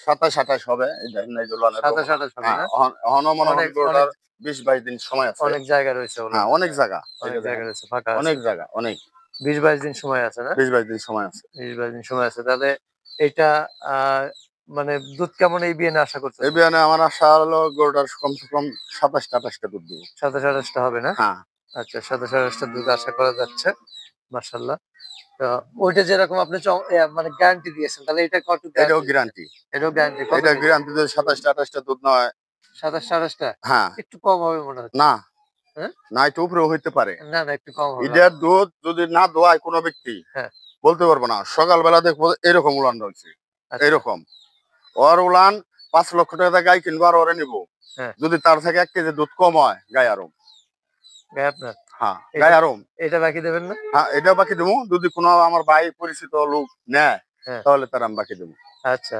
27-28 হবে। এই দেখেন এই যে উলানের 27-28 হবে না? এখনো মনে হয় অনেক গরুটার অনেক 20-22 দিন সময় আছে। অনেক জায়গা রয়েছে হ্যাঁ, উলানে। অনেক জায়গা। এই অনেক যে জায়গা দেখেন, রয়েছে, ফাঁকা আছে। অনেক জায়গা, অনেক। 20-22 দিন সময় আছে না? 20-22 দিন সময় আছে। 20-22 দিন সময় আছে। তাহলে এইটা আ মানে দুধ কেমন এই বিয়ানে আশা এই করতেছেন? বিয়ানে আমার আশা হলো গরুটার কমসে কম 27-28 টা দুধ দেবো। 27-28 টা হবে না? হ্যাঁ, আচ্ছা, 27-28 টা দুধ আশা করা যাচ্ছে। মাশাআল্লাহ। তো ওইটা যেরকম আপনি মানে গ্যারান্টি দিয়েছেন, তাহলে এটা কত এটাও গ্যারান্টি দিচ্ছেন? গ্যারান্টি। এটাও গ্যারান্টি কত এটা দিচ্ছেন? গ্যারান্টি যদি 27-28 টা দুধ না হয়। 27-28 টা? হ্যাঁ, একটু কম হবে মনে হচ্ছে। না, হ্যাঁ? না একটু উপরেও হইতে পারে। না, না একটু কম হবে। এটার দুধ যদি না দোয়ায় কোনো ব্যক্তি হ্যাঁ, বলতে পারবো না। সকালবেলা দেখবো এরকম উলান রয়েছে। আচ্ছা। এরকম। ওর উলান 5 লক্ষ টাকা দিয়ে গাই কিনবো আর ওরে নিবো। হ্যাঁ, যদি তার থেকে 1 কেজি দুধ কম হয়, গায়ে আরম। গায়ে আপনার? হ্যাঁ, এটা গায়ে আরম। এটা বাকি দেবেন না? হ্যাঁ, এটাও বাকি দেবো। যদি কোনো আমার ভাই পরিচিত লোক নেয়, হ্যাঁ, তাহলে তার আমি বাকি দেবো। আচ্ছা।